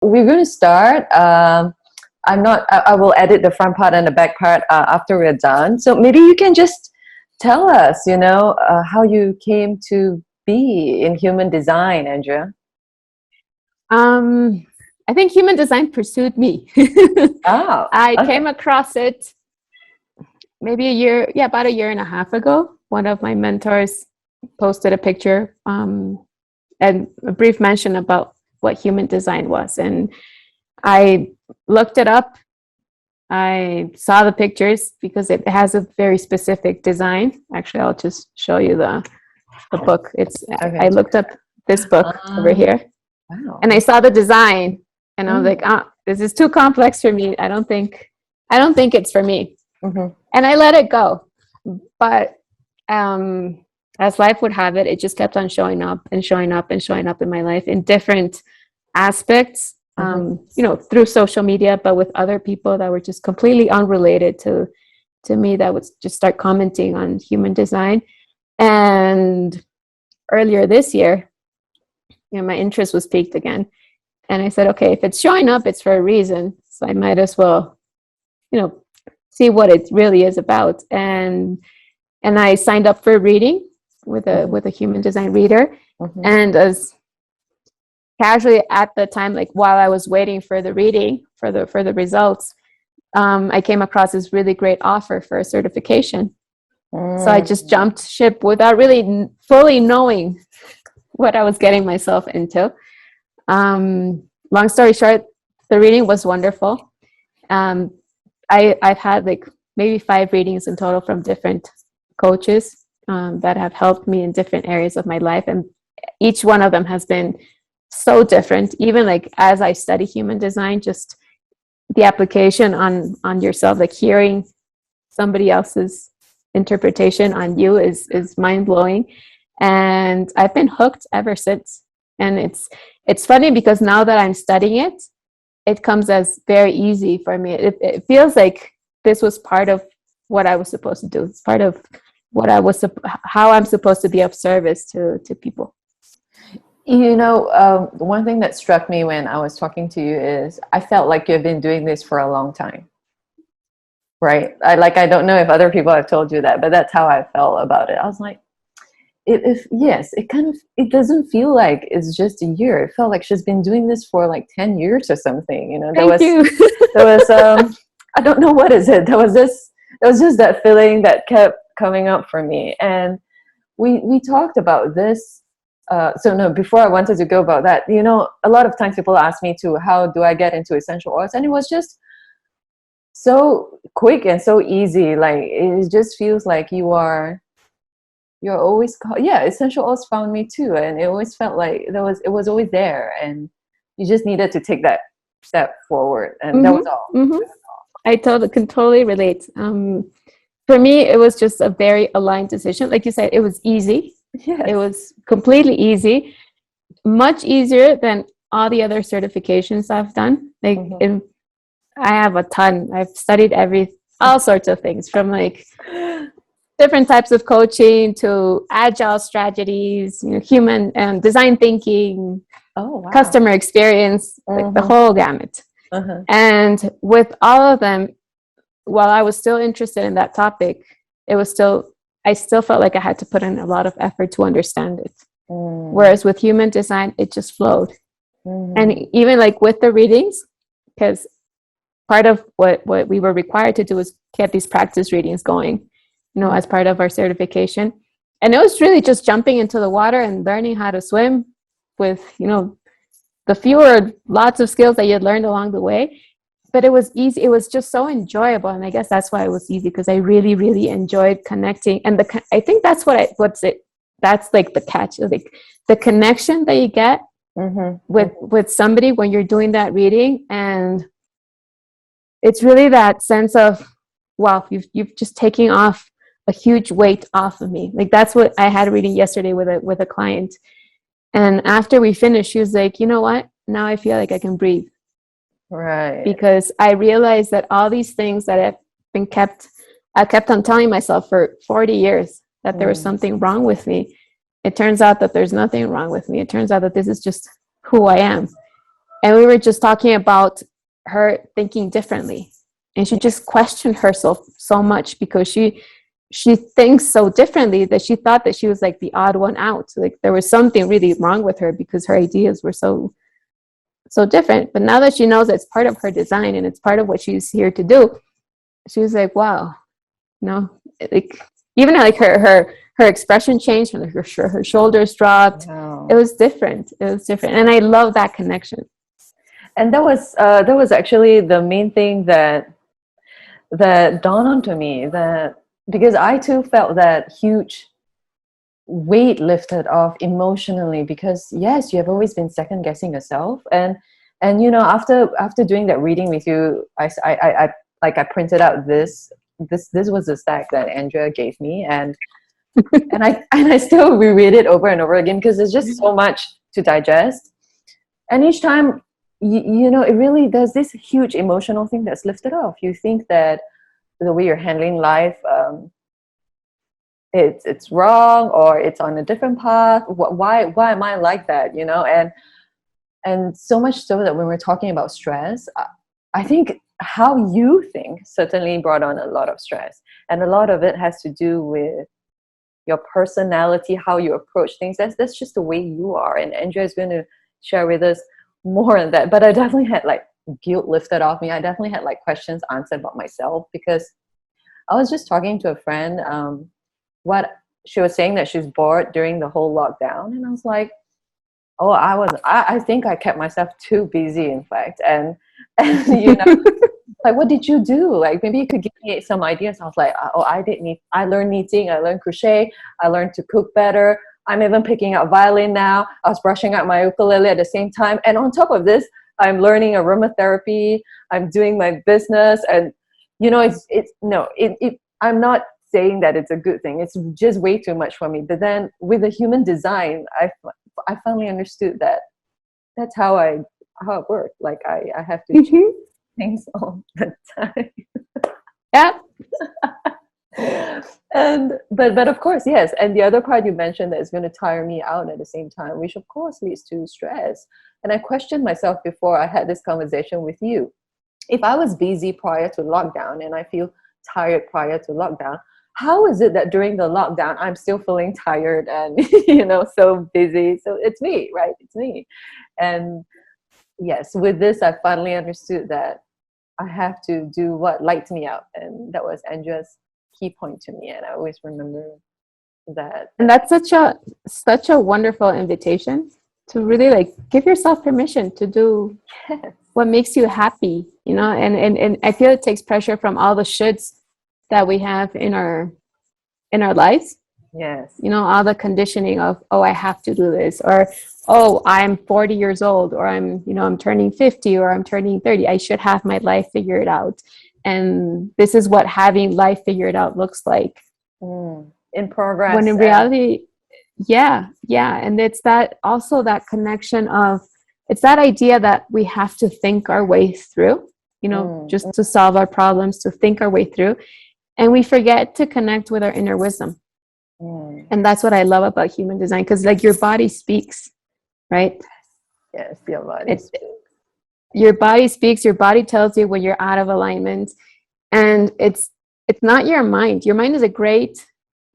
we're going to start. I will edit the front part and the back part after we're done. So maybe you can just tell us, how you came to be in human design, Andrea. I think human design pursued me. Oh, I okay. came across it maybe about a year and a half ago. One of my mentors posted a picture and a brief mention about what human design was. And I looked it up. I saw the pictures because it has a very specific design. Actually, I'll just show you the book. Okay. I looked up this book over here. Wow. And I saw the design and I was like, this is too complex for me. I don't think it's for me. Mm-hmm. And I let it go. But as life would have it, it just kept on showing up and showing up and showing up in my life in different aspects, through social media, but with other people that were just completely unrelated to me, that would just start commenting on human design. And earlier this year, my interest was piqued again. And I said, okay, if it's showing up, it's for a reason. So I might as well, see what it really is about. And I signed up for a reading with a human design reader. Mm-hmm. And as casually at the time, like while I was waiting for the reading for the results, I came across this really great offer for a certification. So I just jumped ship without really fully knowing what I was getting myself into. Long story short, the reading was wonderful. I've had like maybe 5 readings in total from different coaches that have helped me in different areas of my life. And each one of them has been so different. Even like as I study human design, just the application on yourself, like hearing somebody else's interpretation on you is mind-blowing. And I've been hooked ever since. And it's funny because now that I'm studying it, it comes as very easy for me. It feels like this was part of what I was supposed to do. It's part of what how I'm supposed to be of service to people. One thing that struck me when I was talking to you is I felt like you've been doing this for a long time. Right? I don't know if other people have told you that, but that's how I felt about it. I was like, it doesn't feel like it's just a year. It felt like she's been doing this for like 10 years or something. Thank you. There was I don't know what is it. There was just that feeling that kept coming up for me. And we talked about this. Before I wanted to go about that, a lot of times people ask me how do I get into essential oils? And it was just so quick and so easy. Like, it just feels like you're always essential oils found me too. And it always felt like it was always there. And you just needed to take that step forward. And that was all. Mm-hmm. I can totally relate. For me, it was just a very aligned decision. Like you said, it was easy. Yes. It was completely easy, much easier than all the other certifications I've done. Like, I have a ton. I've studied all sorts of things, from like different types of coaching to agile strategies, human and design thinking, customer experience, like the whole gamut. And with all of them, while I was still interested in that topic, I still felt like I had to put in a lot of effort to understand it. Whereas with human design, it just flowed. And even like with the readings, because part of what we were required to do was get these practice readings going, as part of our certification. And it was really just jumping into the water and learning how to swim with, the lots of skills that you had learned along the way. But it was easy. It was just so enjoyable. And I guess that's why it was easy, because I really, really enjoyed connecting. And I think that's that's like the catch, like the connection that you get with somebody when you're doing that reading. And it's really that sense of, wow, you've just taken off a huge weight off of me. Like, that's what I had a reading yesterday with a client. And after we finished, she was like, you know what? Now I feel like I can breathe. Right. Because I realized that all these things that I kept on telling myself for 40 years that there was something wrong with me. It turns out that there's nothing wrong with me. It turns out that this is just who I am. And we were just talking about her thinking differently. And she just questioned herself so much because she thinks so differently that she thought that she was like the odd one out. Like there was something really wrong with her because her ideas were so different. But now that she knows it's part of her design and it's part of what she's here to do, she was like, wow, like even like her expression changed, her shoulders dropped. Wow. It was different. And I love that connection. And that was actually the main thing that dawned onto me, that because I too felt that huge weight lifted off emotionally, because yes, you have always been second guessing yourself, and after doing that reading with you, I printed out this was the stack that Andrea gave me, and I still reread it over and over again because there's just so much to digest. And each time, it really does this huge emotional thing that's lifted off. You think that the way you're handling life, it's wrong, or it's on a different path. Why am I like that? And so much so that when we're talking about stress, I think how you think certainly brought on a lot of stress, and a lot of it has to do with your personality, how you approach things. That's just the way you are. And Andrea is going to share with us more on that. But I definitely had like guilt lifted off me. I definitely had like questions answered about myself, because I was just talking to a friend. What she was saying, that she's bored during the whole lockdown, and I was like, oh, I think I kept myself too busy, in fact. And like, what did you do? Like, maybe you could give me some ideas. I was like, oh, I learned knitting, I learned crochet, I learned to cook better. I'm even picking up violin now. I was brushing up my ukulele at the same time. And on top of this, I'm learning aromatherapy. I'm doing my business. And, I'm not saying that it's a good thing. It's just way too much for me. But then with the human design, I finally understood that that's how it worked. Like, I have to change things all the time. Yeah. And but of course, yes. And the other part you mentioned that is going to tire me out at the same time, which of course leads to stress. And I questioned myself before I had this conversation with you. If I was busy prior to lockdown and I feel tired prior to lockdown, how is it that during the lockdown I'm still feeling tired and so busy? So it's me, right? It's me. And yes, with this I finally understood that I have to do what lights me up, and that was Andrea's key point to me, and I always remember that. And that's such a wonderful invitation to really like give yourself permission to do what makes you happy, and I feel it takes pressure from all the shoulds that we have in our lives. Yes. All the conditioning of, oh, I have to do this, or, oh, I'm 40 years old, or I'm turning 50, or I'm turning 30. I should have my life figured out. And this is what having life figured out looks like. In progress. When in reality, yeah. And it's that connection of, it's that idea that we have to think our way through, just to solve our problems, to think our way through. And we forget to connect with our inner wisdom. And that's what I love about human design, because like your body speaks, right? Yes, your body speaks. Your body speaks. Your body tells you when you're out of alignment. And it's not your mind. Your mind is a great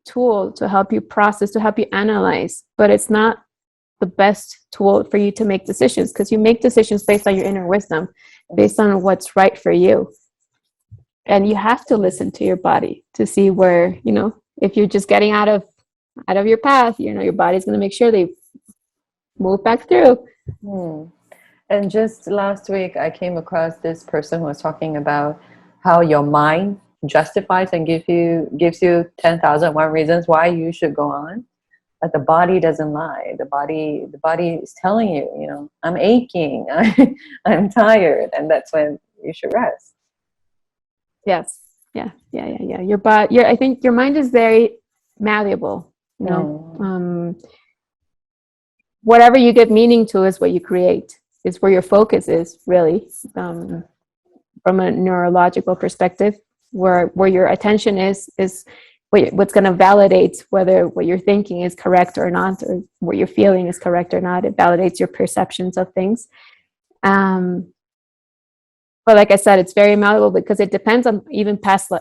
tool to help you process, to help you analyze, but it's not the best tool for you to make decisions, because you make decisions based on your inner wisdom, based on what's right for you. And you have to listen to your body to see where, if you're just getting out of your path, your body's going to make sure they move back through. And just last week, I came across this person who was talking about how your mind justifies and gives you 10,001 reasons why you should go on, but the body doesn't lie. The body is telling you, I'm aching, I'm tired, and that's when you should rest. Yes. Yeah. Your body. I think your mind is very malleable. Whatever you give meaning to is what you create. Is where your focus is, really, from a neurological perspective. Where your attention is what's going to validate whether what you're thinking is correct or not, or what you're feeling is correct or not. It validates your perceptions of things. But like I said, it's very malleable because it depends on even past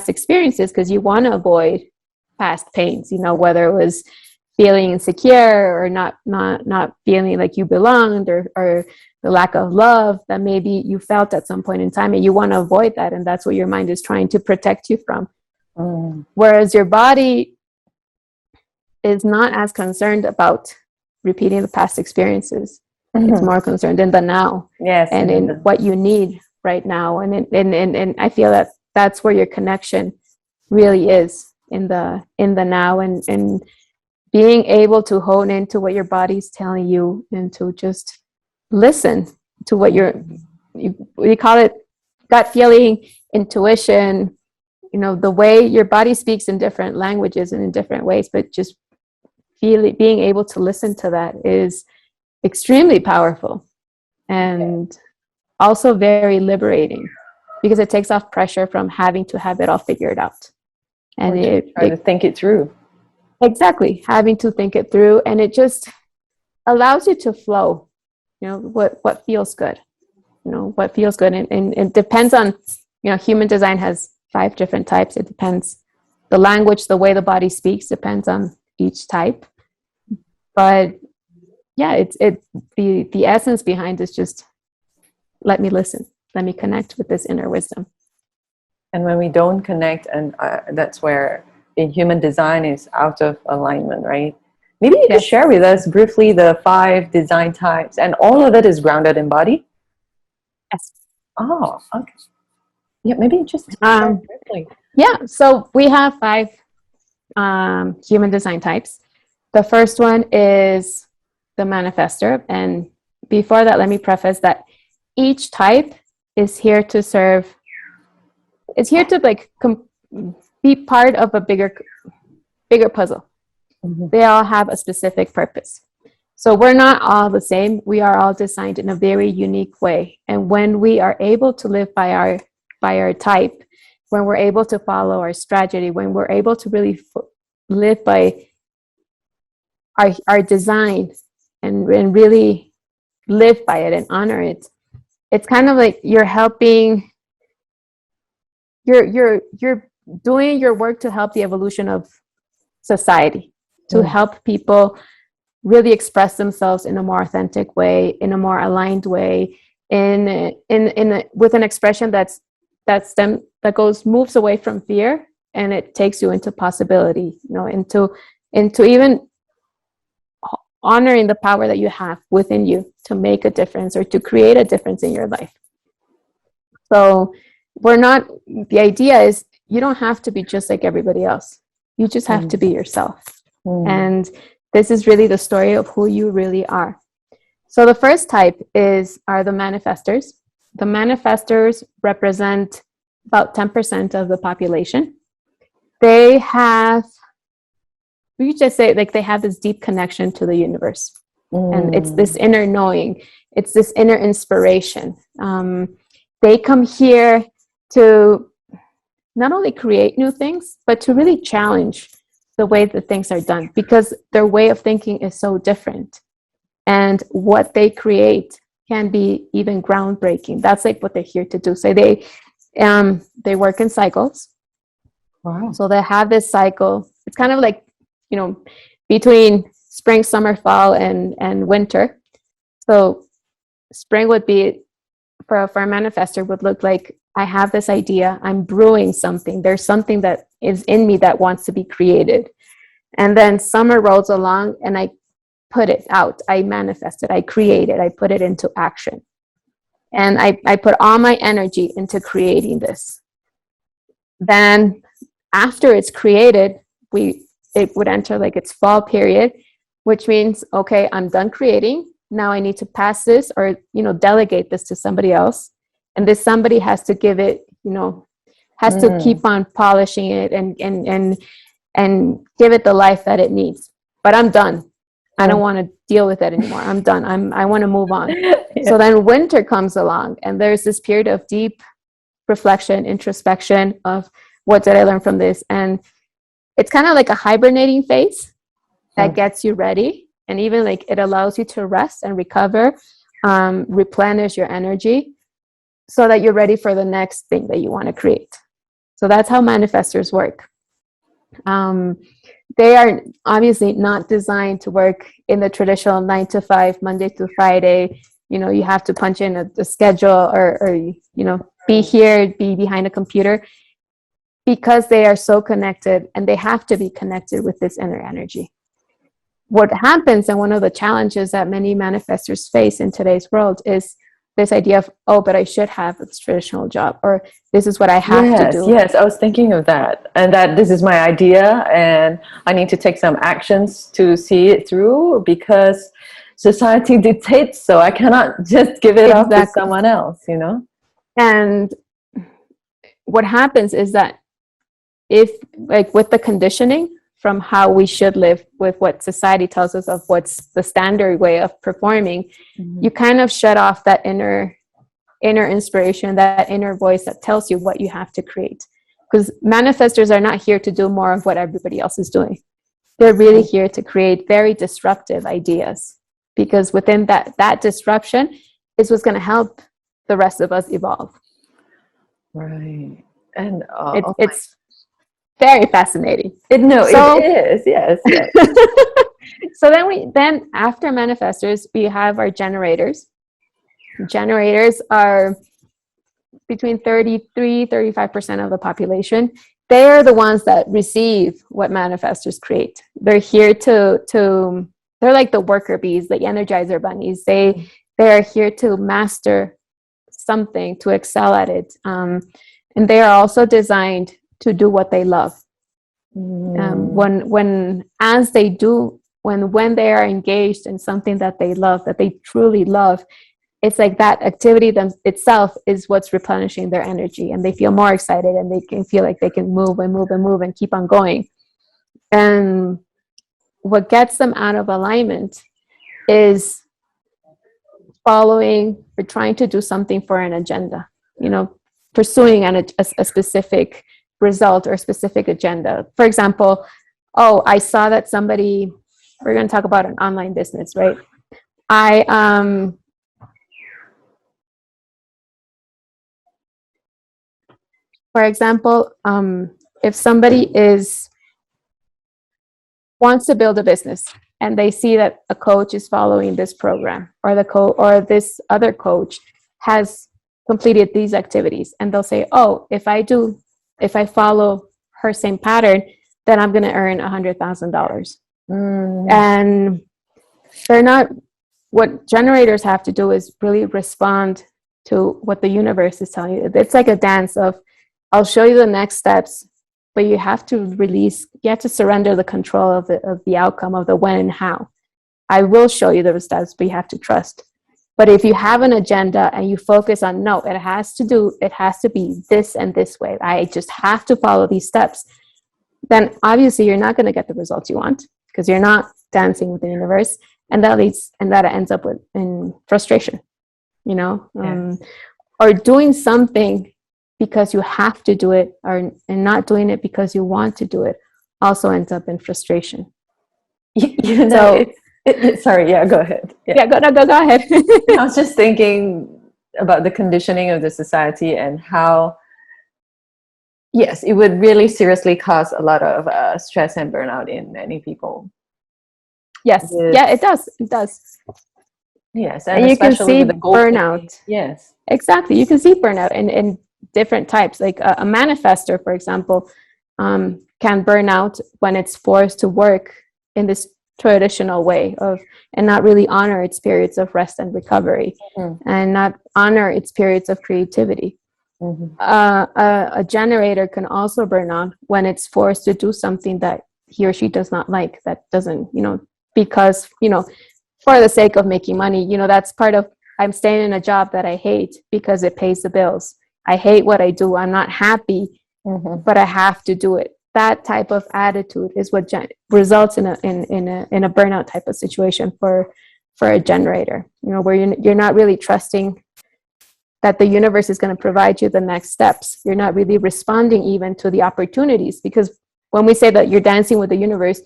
experiences, because you want to avoid past pains, whether it was feeling insecure or not feeling like you belonged, or the lack of love that maybe you felt at some point in time, and you want to avoid that, and that's what your mind is trying to protect you from. Whereas your body is not as concerned about repeating the past experiences. It's more concerned in the now, and in what you need right now, and I feel that that's where your connection really is, in the now, and being able to hone into what your body's telling you, and to just listen to what we call it gut feeling, intuition, the way your body speaks in different languages and in different ways, but just being able to listen to that is extremely powerful, and also very liberating, because it takes off pressure from having to have it all figured out, and try to think it through. Exactly, having to think it through, and it just allows you to flow. What feels good, what feels good, and it depends on, human design has 5 different types. It depends, the language, the way the body speaks depends on each type, but yeah, the essence behind is just, let me listen, let me connect with this inner wisdom. And when we don't connect, and that's where in human design is out of alignment, right? Maybe you could share with us briefly the 5 design types, and all of it is grounded in body? Yes. Oh, okay. Yeah, maybe just briefly. Yeah, so we have 5 human design types. The first one is the manifestor, and before that, let me preface that each type is here to serve. It's here to be part of a bigger puzzle. They all have a specific purpose. So we're not all the same. We are all designed in a very unique way. And when we are able to live by our type, when we're able to follow our strategy, when we're able to really live by our design, and really live by it and honor it, it's kind of like you're helping. You're doing your work to help the evolution of society, to help people really express themselves in a more authentic way, in a more aligned way, with an expression that moves away from fear, and it takes you into possibility, into even honoring the power that you have within you to make a difference, or to create a difference in your life. So the idea is, you don't have to be just like everybody else. You just have to be yourself. And this is really the story of who you really are. So the first type are the manifestors. The manifestors represent about 10% of the population. They have, we could just say, they have this deep connection to the universe. And it's this inner knowing. It's this inner inspiration. They come here to not only create new things, but to really challenge the way that things are done, because their way of thinking is so different. And what they create can be even groundbreaking. That's what they're here to do. So they work in cycles. Wow. So they have this cycle. It's kind of like, between spring, summer, fall, and winter. So spring would be, for a manifestor, would look like, I have this idea, I'm brewing something. There's something that is in me that wants to be created. And then summer rolls along, and I put it out. I manifest it. I create it. I put it into action. And I put all my energy into creating this. Then after it's created, it would enter its fall period, which means, okay, I'm done creating. Now I need to pass this, or, delegate this to somebody else. And this somebody has to give it, has to keep on polishing it and give it the life that it needs. But I'm done. I don't want to deal with it anymore. I'm done. I want to move on. Yeah. So then winter comes along, and there's this period of deep reflection, introspection of, what did I learn from this? And it's kind of like a hibernating phase that gets you ready. And even it allows you to rest and recover replenish your energy so that you're ready for the next thing that you want to create. So that's how manifestors work. They are obviously not designed to work in the traditional 9 to 5, Monday to Friday. You have to punch in a schedule or be here, be behind a computer, because they are so connected and they have to be connected with this inner energy. What happens, and one of the challenges that many manifestors face in today's world, is this idea of, oh, but I should have a traditional job, or this is what I have to do. Yes, I was thinking of that, and that this is my idea, and I need to take some actions to see it through because society dictates so. I cannot just give it off to someone else, And what happens is that if, like, with the conditioning from how we should live, with what society tells us of what's the standard way of performing, you kind of shut off that inner inspiration, that inner voice that tells you what you have to create. Because manifestors are not here to do more of what everybody else is doing. They're really here to create very disruptive ideas, because within that disruption is what's going to help the rest of us evolve. Right. And it's very fascinating. It is. Yes. So then after manifestors, we have our generators. Generators are between 33-35% of the population. They are the ones that receive what manifestors create. They're here they're like the worker bees, the energizer bunnies. They're here to master something, to excel at it. And they are also designed to do what they love. When they are engaged in something that they love, that they truly love, it's like that activity itself is what's replenishing their energy, and they feel more excited, and they can feel like they can move and move and move and keep on going. And what gets them out of alignment is following or trying to do something for an agenda, pursuing a specific result or a specific agenda. For example, I saw that somebody, we're going to talk about an online business, right? For example, if somebody wants to build a business and they see that a coach is following this program, or this other coach has completed these activities, and they'll say, oh, if I follow her same pattern, then I'm going to earn $100,000. And they're not. What generators have to do is really respond to what the universe is telling you. It's like a dance of, I'll show you the next steps, but you have to surrender the control of the outcome, of the when and how. I will show you the steps, but you have to trust. But if you have an agenda and you focus on, no, it has to be this and this way, I just have to follow these steps, then obviously you're not going to get the results you want, because you're not dancing with the universe. And that ends up in frustration, or doing something because you have to do it, and not doing it because you want to do it, also ends up in frustration. Sorry, go ahead. Go ahead. I was just thinking about the conditioning of the society and how, yes, it would really seriously cause a lot of stress and burnout in many people. Yes, it does. Yes, and you can see burnout. Yes, exactly. You can see burnout in different types. Like a manifestor, for example, can burn out when it's forced to work in this traditional way and not really honor its periods of rest and recovery, and not honor its periods of creativity. A generator can also burn out when it's forced to do something that he or she does not like, that doesn't, because, for the sake of making money, that's part of, I'm staying in a job that I hate because it pays the bills. I hate what I do. I'm not happy, but I have to do it. That type of attitude is what results in a burnout type of situation for a generator, where you're not really trusting that the universe is going to provide you the next steps. You're not really responding even to the opportunities, because when we say that you're dancing with the universe,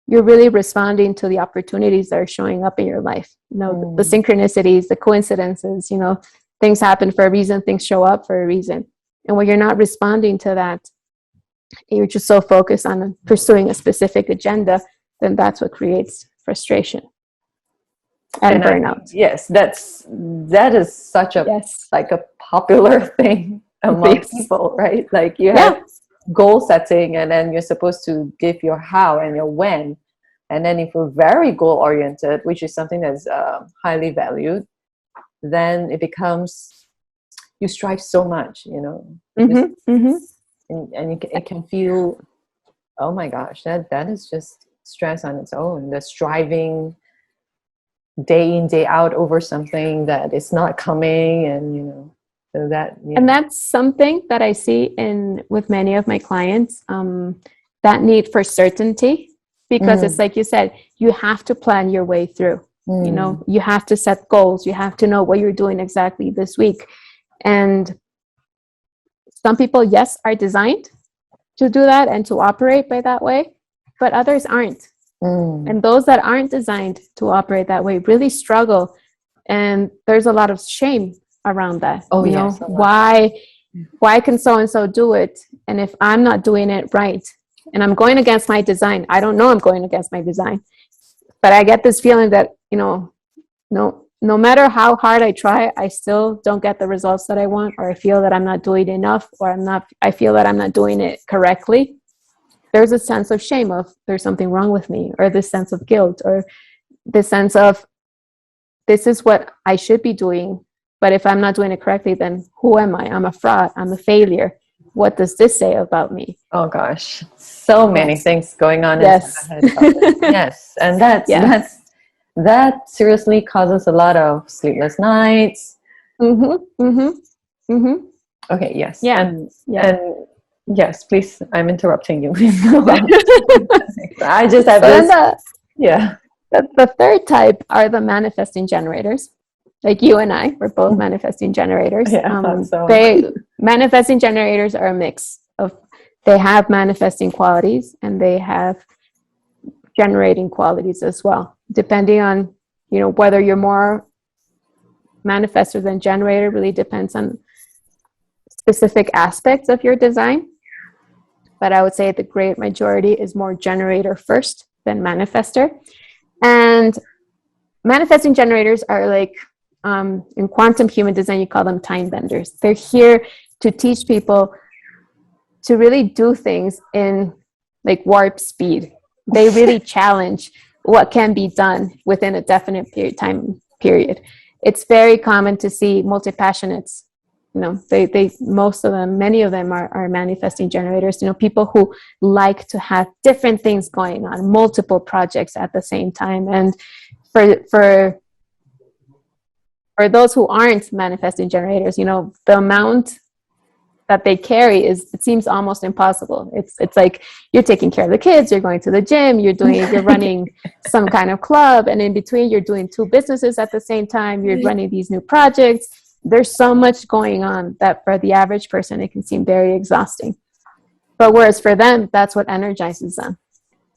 you're really responding to the opportunities that are showing up in your life. You know, the synchronicities, the coincidences, you know, things happen for a reason, things show up for a reason. And when you're not responding to that, you're just so focused on pursuing a specific agenda, then that's what creates frustration and burnout. Yes, that is such a Yes. like a popular thing among Yes. people, right? Like you have goal setting, and then you're supposed to give your how and your when. And then if you're very goal oriented, which is something that's highly valued, then it becomes, you strive so much, you know, and it can feel, oh my gosh, that is just stress on its own. The striving day in day out over something that is not coming, and you know, so that and that's something that I see in with many of my clients, that need for certainty, because it's like you said, you have to plan your way through. You know, you have to set goals, you have to know what you're doing exactly this week. And some people, yes, are designed to do that and to operate by that way, but others aren't. And those that aren't designed to operate that way really struggle. And there's a lot of shame around that. You know, why can so-and-so do it? And if I'm not doing it right, and I'm going against my design, I don't know I'm going against my design, but I get this feeling that, you know, no matter how hard I try, I still don't get the results that I want, or I feel that I'm not doing enough, or I feel that I'm not doing it correctly. There's a sense of shame of there's something wrong with me, or this sense of guilt, or this sense of this is what I should be doing, but if I'm not doing it correctly, then who am I? I'm a fraud. I'm a failure. What does this say about me? Oh gosh, so many things going on Yes. inside the head about it. Yes, and that seriously causes a lot of sleepless nights. Okay, yes. And yes, please, I'm interrupting you. Please go on. I just have the third type are the manifesting generators. Like you and I, we're both manifesting generators. Manifesting generators are a mix of, they have manifesting qualities and they have generating qualities as well. Depending on, you know, whether you're more manifestor than generator really depends on specific aspects of your design. But I would say the great majority is more generator first than manifestor. And manifesting generators are like, in quantum human design, you call them time benders. They're here to teach people to really do things in like warp speed. They really challenge what can be done within a definite time period. It's very common to see multi-passionates. You know, most of them, many of them are manifesting generators. You know, people who like to have different things going on, multiple projects at the same time. And for those who aren't manifesting generators, you know, the amount that they carry it seems almost impossible. It's like you're taking care of the kids, you're going to the gym, you're running some kind of club, and in between you're doing 2 businesses at the same time, you're running these new projects. There's so much going on that for the average person, it can seem very exhausting. But whereas for them, that's what energizes them.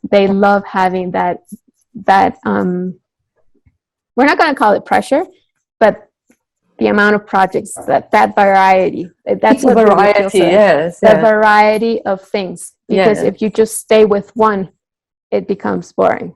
They love having that we're not going to call it pressure, but the amount of projects, that variety, that's what variety, yes. The variety of things. Because if you just stay with one, it becomes boring.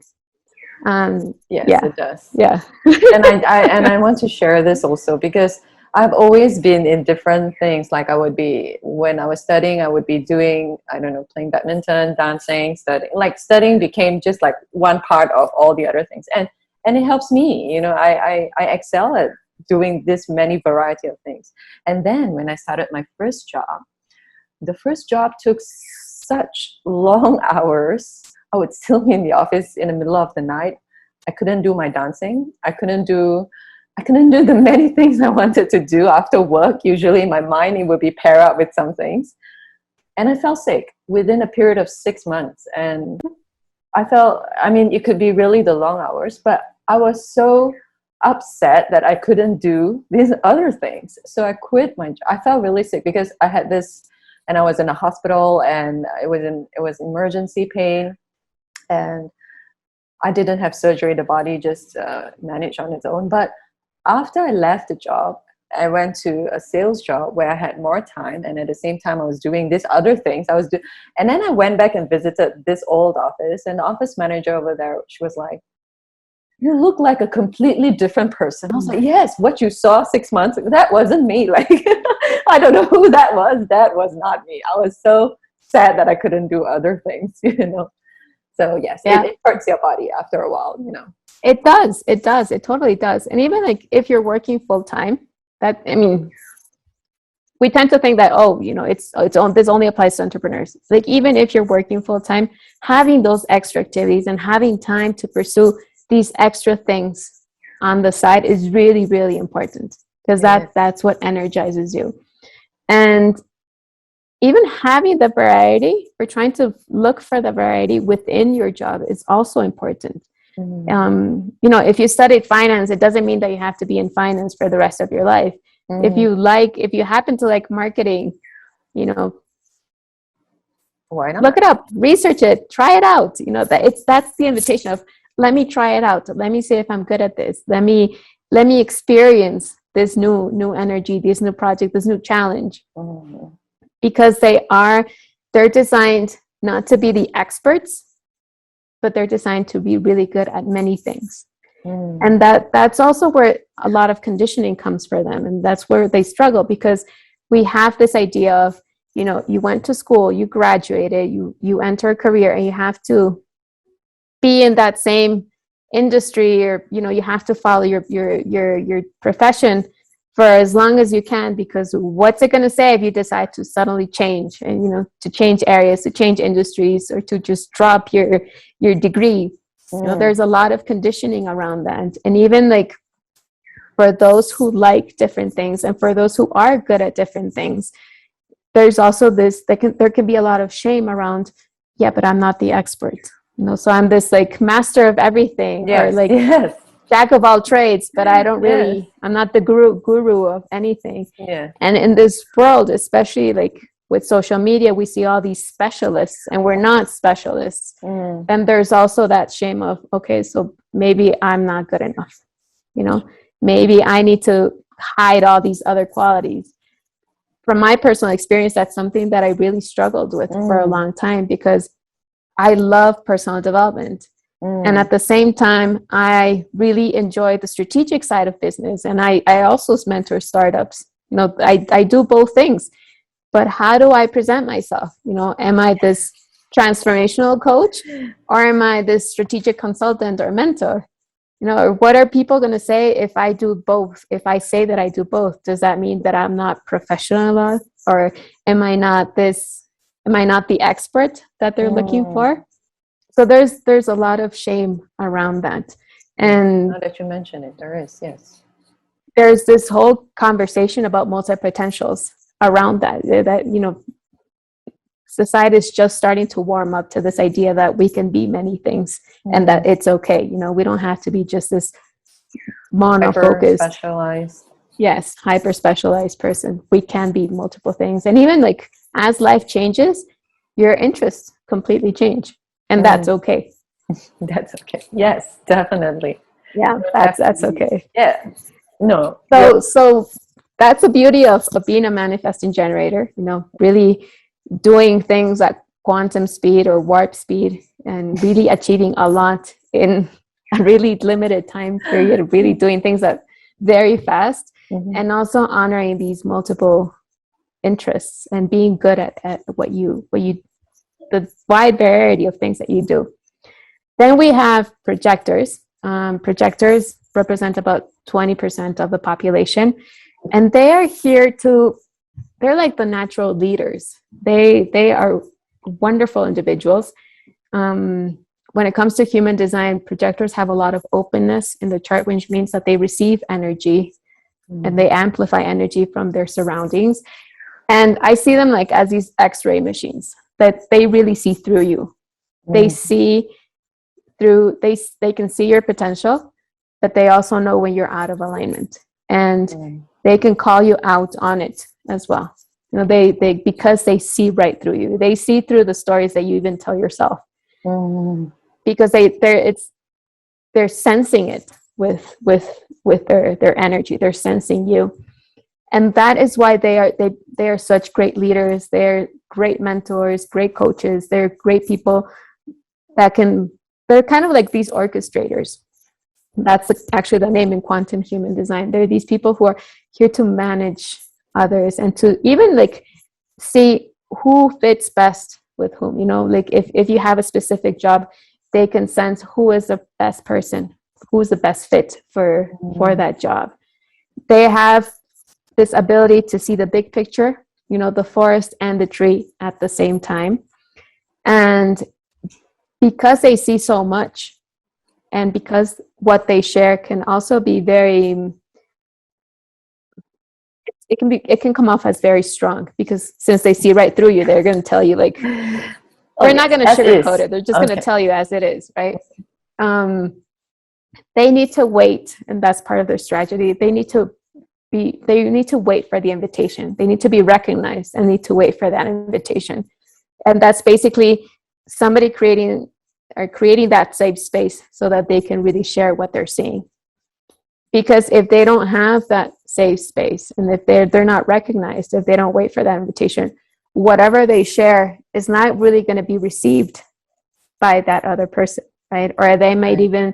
It does. Yeah. and I want to share this also because I've always been in different things. Like when I was studying, I would be doing, I don't know, playing badminton, dancing, studying. Like studying became just like one part of all the other things. And it helps me, you know, I excel at doing this many variety of things. And then when I started my first job, the first job took such long hours. I would still be in the office in the middle of the night. I couldn't do my dancing. I couldn't do the many things I wanted to do after work. Usually in my mind, it would be paired up with some things. And I fell sick within a period of 6 months. And it could be really the long hours, but I was so upset that I couldn't do these other things. So I quit I felt really sick because I had this, and I was in a hospital, and it was emergency pain. And I didn't have surgery. The body just managed on its own. But after I left the job, I went to a sales job where I had more time, and at the same time I was doing these other things. And then I went back and visited this old office, and the office manager over there, she was like, "You look like a completely different person." I was like, "Yes, what you saw 6 months ago, that wasn't me." Like, I don't know who that was. That was not me. I was so sad that I couldn't do other things, So yes, Yeah. it hurts your body after a while, It does. It does. It totally does. And even like if you're working full time, we tend to think that, this only applies to entrepreneurs. Like even if you're working full time, having those extra activities and having time to pursue these extra things on the side is really, really important, because that's what energizes you. And even having the variety, or trying to look for the variety within your job, is also important. Mm-hmm. If you studied finance, it doesn't mean that you have to be in finance for the rest of your life. If you happen to like marketing, Why not? look it up, research it, try it out. That's the invitation of, let me try it out. Let me see if I'm good at this. Let me experience this new energy, this new project, this new challenge. Mm-hmm. Because they're designed not to be the experts, but they're designed to be really good at many things. And that's also where a lot of conditioning comes for them. And that's where they struggle, because we have this idea of, you went to school, you graduated, you enter a career, and you have to be in that same industry, or, you have to follow your profession for as long as you can, because what's it going to say if you decide to suddenly change, and, to change areas, to change industries, or to just drop your degree. There's a lot of conditioning around that. And even like for those who like different things, and for those who are good at different things, there's also there can be a lot of shame around, yeah, but I'm not the expert, so I'm this like master of everything, or like jack of all trades, but I don't really, I'm not the guru of anything. And in this world, especially like with social media, we see all these specialists, and we're not specialists. And there's also that shame of, okay, so maybe I'm not good enough. Maybe I need to hide all these other qualities. From my personal experience, that's something that I really struggled with for a long time, because I love personal development. And at the same time, I really enjoy the strategic side of business. And I also mentor startups. I do both things. But how do I present myself? Am I this transformational coach, or am I this strategic consultant or mentor? Or what are people going to say if I do both? If I say that I do both, does that mean that I'm not professional enough? Or am I not the expert that they're looking for? So there's a lot of shame around that. And now that you mention it, there is, yes. There's this whole conversation about multi-potentials around that society is just starting to warm up to this idea that we can be many things, and that it's okay. We don't have to be just this mono-focused, hyper specialized person. We can be multiple things. And even like as life changes, your interests completely change, and that's okay. That's okay. Yes, definitely. Yeah, that's okay. Yeah. No. So that's the beauty of being a manifesting generator, really doing things at quantum speed or warp speed, and really achieving a lot in a really limited time period, really doing things that very fast, and also honoring these multiple interests and being good at what you the wide variety of things that you do. Then we have projectors. Projectors represent about 20% of the population, and they are they're like the natural leaders. They are wonderful individuals. When it comes to human design, projectors have a lot of openness in the chart, which means that they receive energy and they amplify energy from their surroundings. And I see them like as these X-ray machines, that they really see through you. They see through, they can see your potential, but they also know when you're out of alignment, and they can call you out on it as well. They because they see right through you. They see through the stories that you even tell yourself. Because they're sensing it with their energy. They're sensing you. And that is why they are such great leaders. They're great mentors, great coaches. They're great people they're kind of like these orchestrators. That's actually the name in quantum human design. They're these people who are here to manage others and to even like see who fits best with whom. Like if you have a specific job, they can sense who is the best person, who's the best fit for that job. They have this ability to see the big picture, the forest and the tree at the same time. And because they see so much, and because what they share can also be it can come off as very strong, because since they see right through you, they're going to tell you like, they're not going to sugarcoat it. They're just going to tell you as it is, right? They need to wait, and that's part of their strategy. They need to wait for the invitation. They need to be recognized and need to wait for that invitation. And that's basically somebody creating that safe space so that they can really share what they're seeing. Because if they don't have that safe space, and if they're not recognized, if they don't wait for that invitation, whatever they share is not really going to be received by that other person, right? Or it might even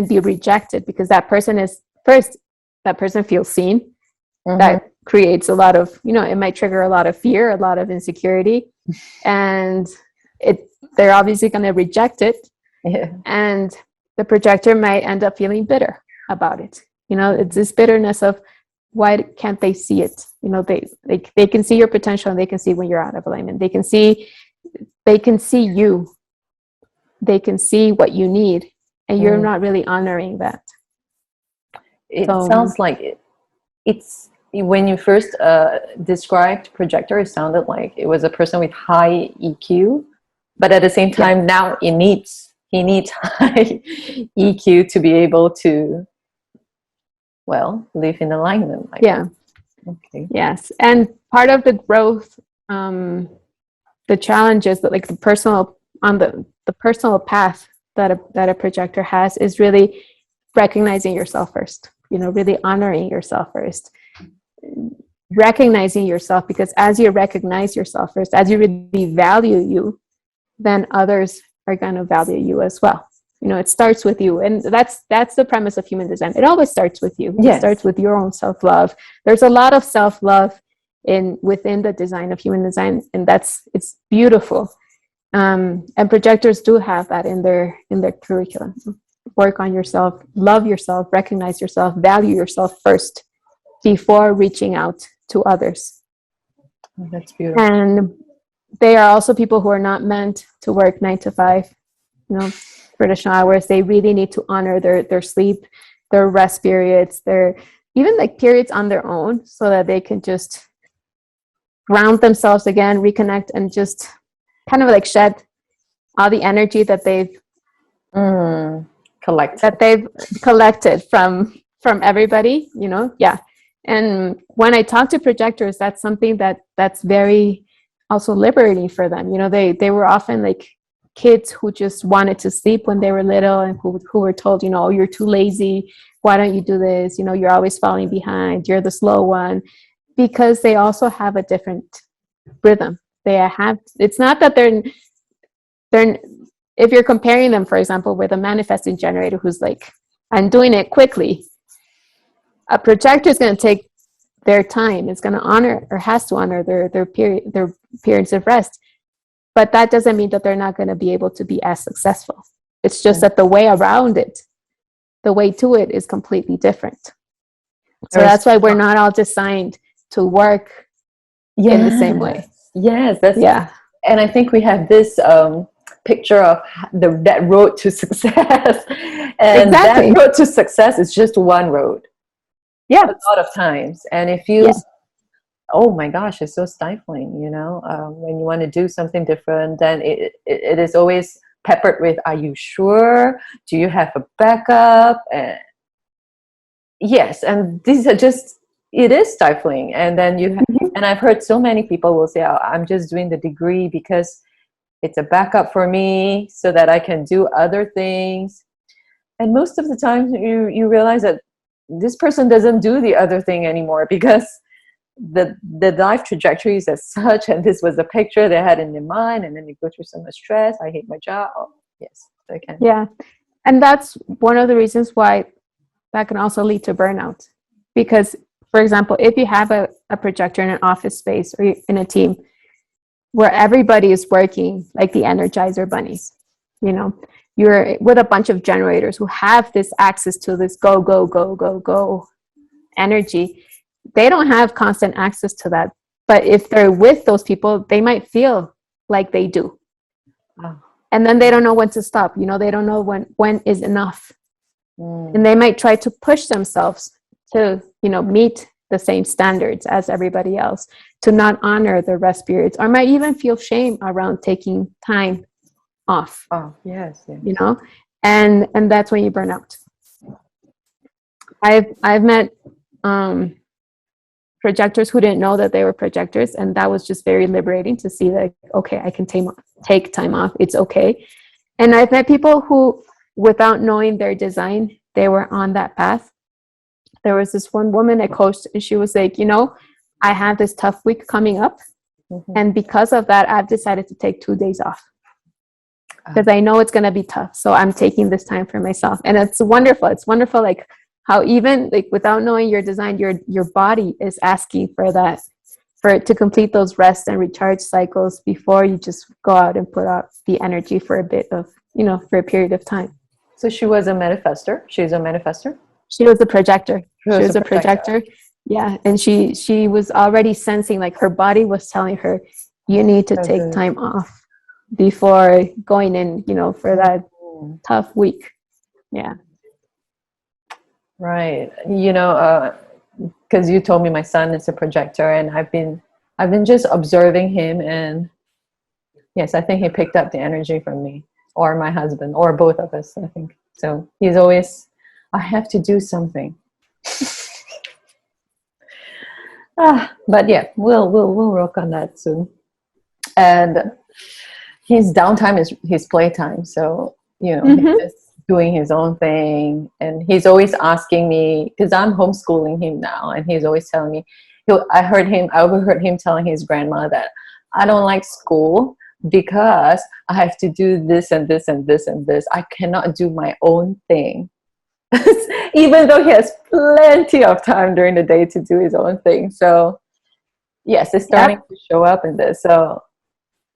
be rejected, because that person feels seen. That creates a lot of, it might trigger a lot of fear, a lot of insecurity, and they're obviously going to reject it. Yeah. And the projector might end up feeling bitter about it. It's this bitterness of, why can't they see it? They can see your potential, and they can see when you're out of alignment. They can see you. They can see what you need, and you're not really honoring that. It sounds like it's when you first described projector, it sounded like it was a person with high EQ, but at the same time, now he needs high EQ to be able to, live in alignment. Okay. Yes. And part of the growth, the challenges that, like, the personal path that a projector has, is really recognizing yourself first, really honoring yourself first, recognizing yourself, because as you recognize yourself first, as you really value you, then others are going to value you as well. It starts with you, and that's the premise of human design. It always starts with you. Yes. It starts with your own self-love. There's a lot of self-love within the design of human design, and it's beautiful. And projectors do have that in their curriculum. Work on yourself, love yourself, recognize yourself, value yourself first before reaching out to others. That's beautiful. And they are also people who are not meant to work 9 to 5, traditional hours. They really need to honor their sleep, their rest periods, their even like periods on their own, so that they can just ground themselves again, reconnect, and just kind of like shed all the energy that they've collected from everybody, And when I talk to projectors, that's something that's very also liberating for them. They were often like kids who just wanted to sleep when they were little, and who were told, oh, you're too lazy, why don't you do this, you're always falling behind, you're the slow one, because they also have a different rhythm. It's not that they're if you're comparing them, for example, with a manifesting generator who's like, I'm doing it quickly, a projector is going to take their time. It's going to honor, or has to honor, their periods of rest. But that doesn't mean that they're not going to be able to be as successful. It's just that the way around it, the way to it, is completely different. So that's why we're not all designed to work in the same way. Yes, and I think we have this picture of that road to success, and that road to success is just one road. Yeah, a lot of times, and it feels, oh my gosh, it's so stifling. When you want to do something different, then it is always peppered with, "Are you sure? Do you have a backup?" And yes, and these are just, it is stifling. And then and I've heard so many people will say, "Oh, I'm just doing the degree because it's a backup for me so that I can do other things." and most of the time you realize that this person doesn't do the other thing anymore because the life trajectory is as such, and this was the picture they had in their mind, and then they go through so much stress. I hate my job. Oh, yes, I can. Yeah. And that's one of the reasons why that can also lead to burnout. Because, for example, if you have a projector in an office space or in a team where everybody is working like the Energizer bunnies, you know, you're with a bunch of generators who have this access to this go, go, go, go, go energy. They don't have constant access to that. But if they're with those people, they might feel like they do. Oh. And then they don't know when to stop. You know, they don't know when is enough. And they might try to push themselves to, you know, meet the same standards as everybody else, to not honor their rest periods, or might even feel shame around taking time off. Oh, yes, yes. You know, and that's when you burn out. I've met projectors who didn't know that they were projectors, and that was just very liberating to see that, okay, I can take time off. It's okay. And I've met people who, without knowing their design, they were on that path. There was this one woman I coached, and she was like, you know, I have this tough week coming up, and because of that, I've decided to take 2 days off because I know it's going to be tough. So I'm taking this time for myself, and it's wonderful. It's wonderful, like how even like without knowing your design, your body is asking for that, for it to complete those rest and recharge cycles before you just go out and put out the energy for a bit of, you know, for a period of time. So she was a manifester. She's a manifester. She was a projector. She was a projector. projector. Yeah. And she was already sensing, like her body was telling her, you need to take time off before going in, you know, for that tough week. Yeah. Right. You know, because you told me my son is a projector, and I've been just observing him, and yes, I think he picked up the energy from me or my husband or both of us, I think. So he's always, I have to do something. But yeah, we'll work on that soon. And his downtime is his playtime. So, you know, he's just doing his own thing. And he's always asking me, because I'm homeschooling him now, and he's always telling me, I overheard him telling his grandma that I don't like school because I have to do this and this and this and this. I cannot do my own thing. Even though he has plenty of time during the day to do his own thing. So yes, it's starting to show up in this. So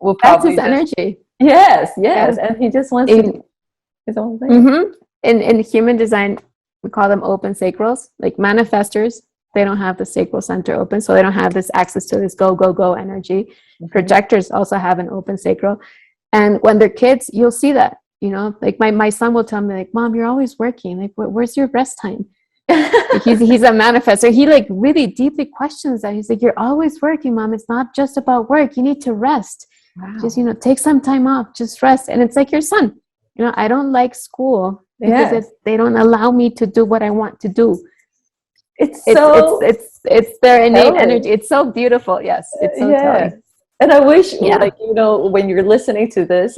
we'll probably that's his energy. Yes. And he just wants to do his own thing. In human design, we call them open sacrals. Like manifestors, they don't have the sacral center open, so they don't have this access to this go, go, go energy. Projectors also have an open sacral. And when they're kids, you'll see that. You know, like my son will tell me, like, Mom, you're always working. Like, where's your rest time? Like he's a manifestor. He like really deeply questions that. He's like, you're always working, Mom. It's not just about work. You need to rest. Wow. Just, you know, take some time off. Just rest. And it's like your son. You know, I don't like school because they don't allow me to do what I want to do. It's their innate energy. It's so beautiful. Yes, it's so telling. And I wish, like, you know, when you're listening to this,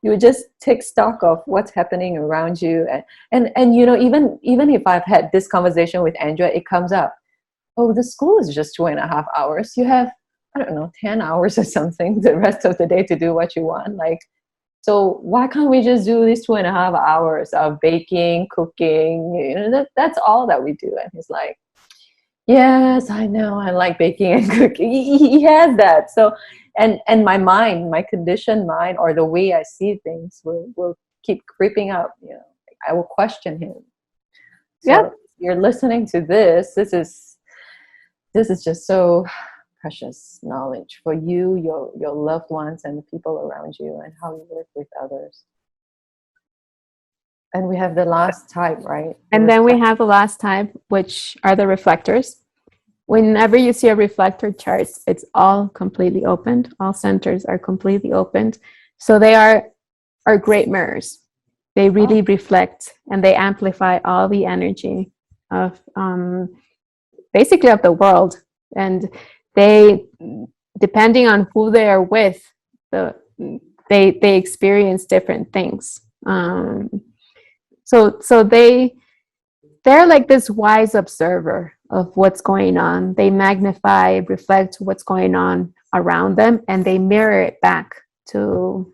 you would just take stock of what's happening around you. And you know, even if I've had this conversation with Andrea, it comes up, oh, the school is just 2.5 hours. You have, I don't know, 10 hours or something the rest of the day to do what you want. Like, so why can't we just do these 2.5 hours of baking, cooking? You know, that's all that we do. And he's like, yes, I know, I like baking and cooking. He has that. So, and my mind, my conditioned mind, or the way I see things will keep creeping up. You know, I will question him. So you're listening to this. This is just so precious knowledge for you, your loved ones, and the people around you, and how you work with others. And we have the last type, right? And then we have the last type, which are the reflectors. Whenever you see a reflector chart, it's all completely opened. All centers are completely opened. So they are great mirrors. They really reflect, and they amplify all the energy of basically of the world. And they, depending on who they are with, they experience different things. So they're like this wise observer of what's going on. They magnify, reflect what's going on around them, and they mirror it back to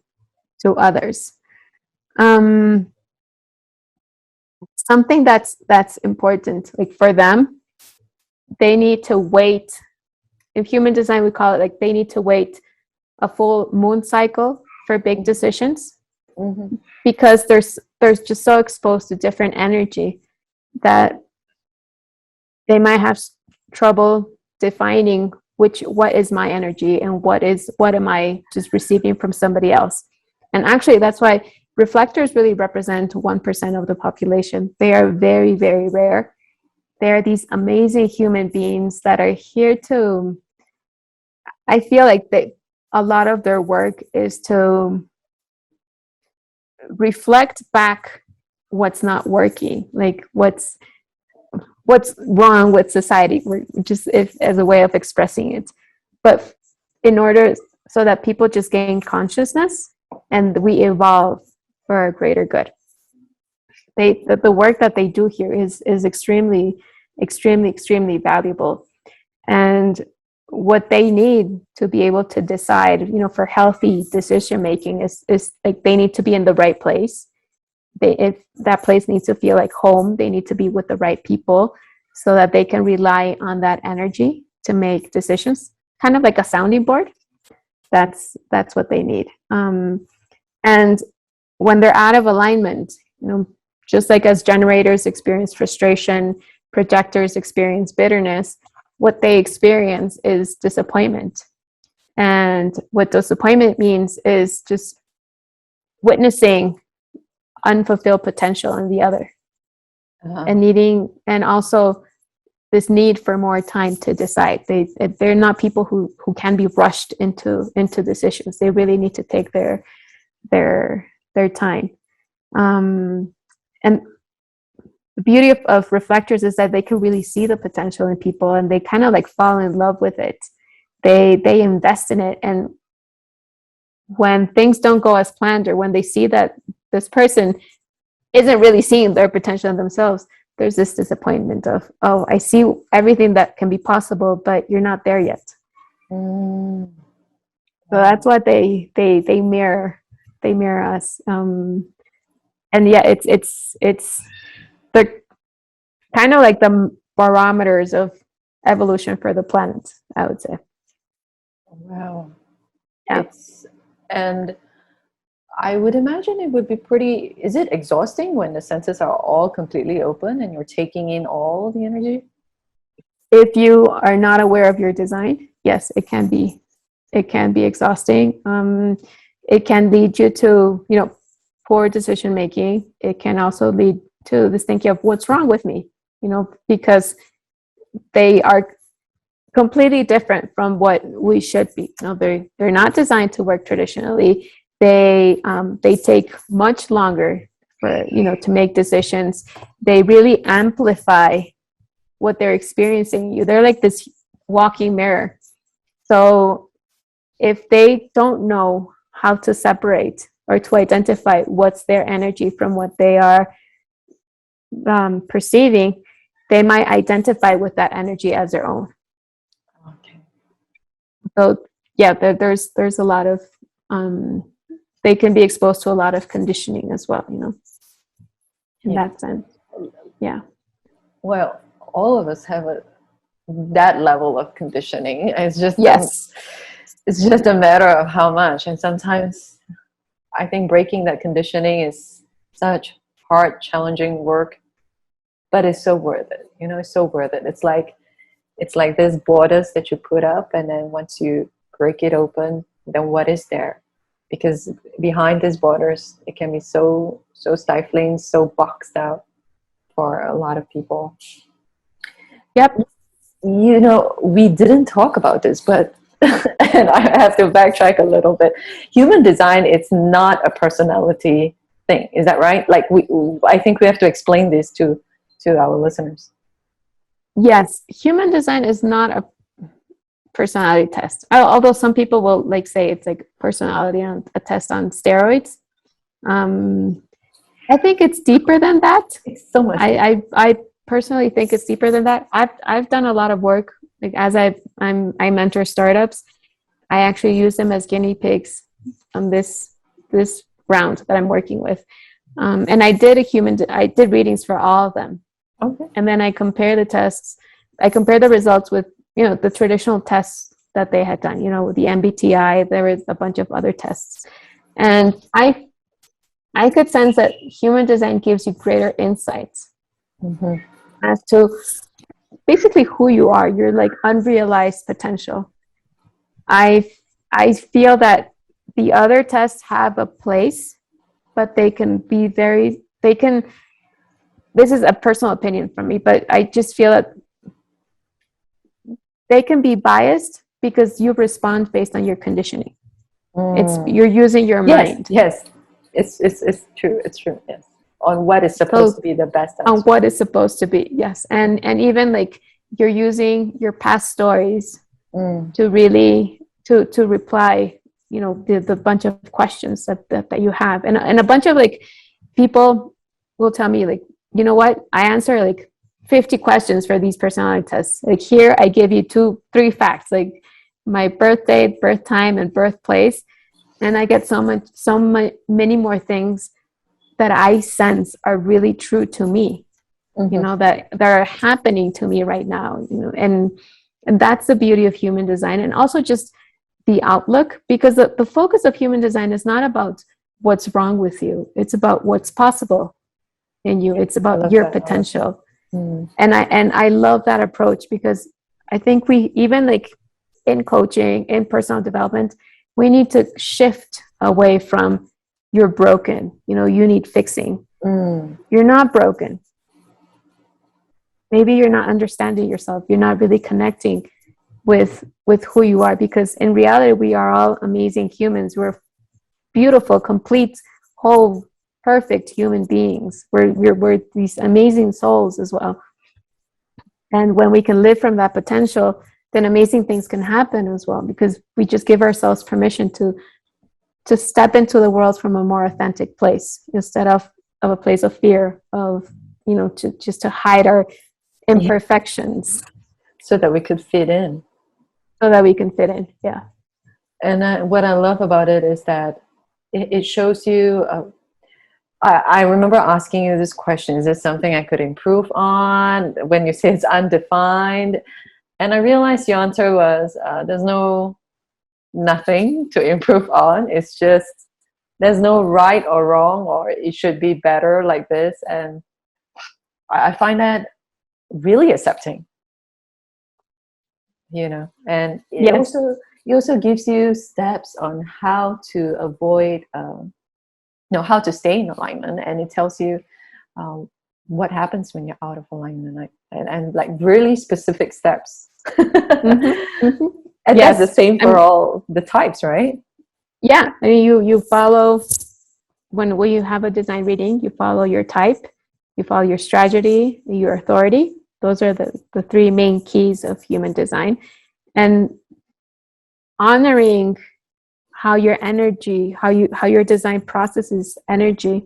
others. Something that's important, like for them, they need to wait. In human design, we call it like they need to wait a full moon cycle for big decisions, Mm-hmm. because there's just so exposed to different energy that they might have trouble defining what is my energy and what am I just receiving from somebody else. And actually, that's why reflectors really represent 1% of the population. They are very, very rare. They are these amazing human beings that are here to, I feel like a lot of their work is to reflect back what's not working, like what's wrong with society, just as a way of expressing it. But in order so that people just gain consciousness and we evolve for a greater good. The work that they do here is extremely, extremely, extremely valuable. And what they need to be able to decide, for healthy decision making is like they need to be in the right place. If that place needs to feel like home, they need to be with the right people so that they can rely on that energy to make decisions, kind of like a sounding board. That's what they need. And when they're out of alignment, just like as generators experience frustration, projectors experience bitterness, what they experience is disappointment. And what disappointment means is just witnessing unfulfilled potential in the other, and also this need for more time to decide. They're not people who can be rushed into decisions. They really need to take their time. And the beauty of reflectors is that they can really see the potential in people, and they kind of like fall in love with it. They invest in it, and when things don't go as planned, or when they see that this person isn't really seeing their potential in themselves, there's this disappointment of, oh, I see everything that can be possible, but you're not there yet. So that's what they mirror us. And yeah, it's the kind of like the barometers of evolution for the planet, I would say. Wow. Yeah. And I would imagine it would be is it exhausting when the senses are all completely open and you're taking in all the energy? If you are not aware of your design, yes, it can be exhausting. It can lead you to, poor decision making. It can also lead to this thinking of what's wrong with me, because they are completely different from what we should be. They're not designed to work traditionally. They take much longer for, to make decisions. They really amplify what they're experiencing. They're like this walking mirror. So if they don't know how to separate or to identify what's their energy from what they are perceiving, they might identify with that energy as their own. Okay. So yeah, there's a lot of they can be exposed to a lot of conditioning as well, in that sense. Yeah. Well, all of us have that level of conditioning. It's just it's just a matter of how much. And sometimes I think breaking that conditioning is such hard, challenging work, but it's so worth it. It's so worth it. It's like there's borders that you put up, and then once you break it open, then what is there? Because behind these borders, it can be so stifling, so boxed out for a lot of people. Yep. We didn't talk about this, but and I have to backtrack a little bit. Human design, it's not a personality thing. Is that right? Like I think we have to explain this to our listeners. Yes, human design is not a personality test. Although some people will like say it's like personality on a test on steroids. I think it's deeper than that. It's so much deeper. I personally think it's deeper than that. I've done a lot of work, like as I mentor startups. I actually use them as guinea pigs on this round that I'm working with. And I did readings for all of them. Okay. And then I compare the tests. I compare the results with, the traditional tests that they had done, with the MBTI. There was a bunch of other tests. And I could sense that human design gives you greater insights as to basically who you are, your like unrealized potential. I I feel that the other tests have a place, but they can be they can, this is a personal opinion from me, but I just feel that they can be biased because you respond based on your conditioning. You're using your Yes, mind. yes. It's true. It's true. Yes. On what is supposed So to be the best on answer. what is supposed to be, yes. And even like you're using your past stories to really to reply, the bunch of questions that you have. And a bunch of like people will tell me like, you know what, I answer like 50 questions for these personality tests. Like here I give you 3 facts, like my birth date, birth time, and birthplace. And I get many more things that I sense are really true to me, that are happening to me right now, and that's the beauty of human design. And also just the outlook, because the focus of human design is not about what's wrong with you. It's about what's possible in you. It's I about love your that. I love that. potential. And I love that approach, because I think we, even like in coaching, in personal development, we need to shift away from you're broken, you need fixing. You're not broken. Maybe you're not understanding yourself. You're not really connecting with who you are, because in reality we are all amazing humans. We're beautiful, complete, whole, perfect human beings. We're these amazing souls as well. And when we can live from that potential, then amazing things can happen as well, because we just give ourselves permission to step into the world from a more authentic place, instead of a place of fear, of to hide our imperfections, So that we could fit in. so that we can fit in. Yeah. And what I love about it is that it shows you. I remember asking you this question: is this something I could improve on? When you say it's undefined, and I realized your answer was, "There's nothing to improve on. It's just there's no right or wrong, or it should be better like this." And I find that really accepting, and Yes. it also gives you steps on how to avoid, how to stay in alignment, and it tells you um, what happens when you're out of alignment, and like really specific steps. And Yes. that's the same for all the types, right? Yeah. I mean, you follow, when you have a design reading, you follow your type, you follow your strategy, your authority. Those are the 3 main keys of human design. And honoring how your energy, how your design processes energy,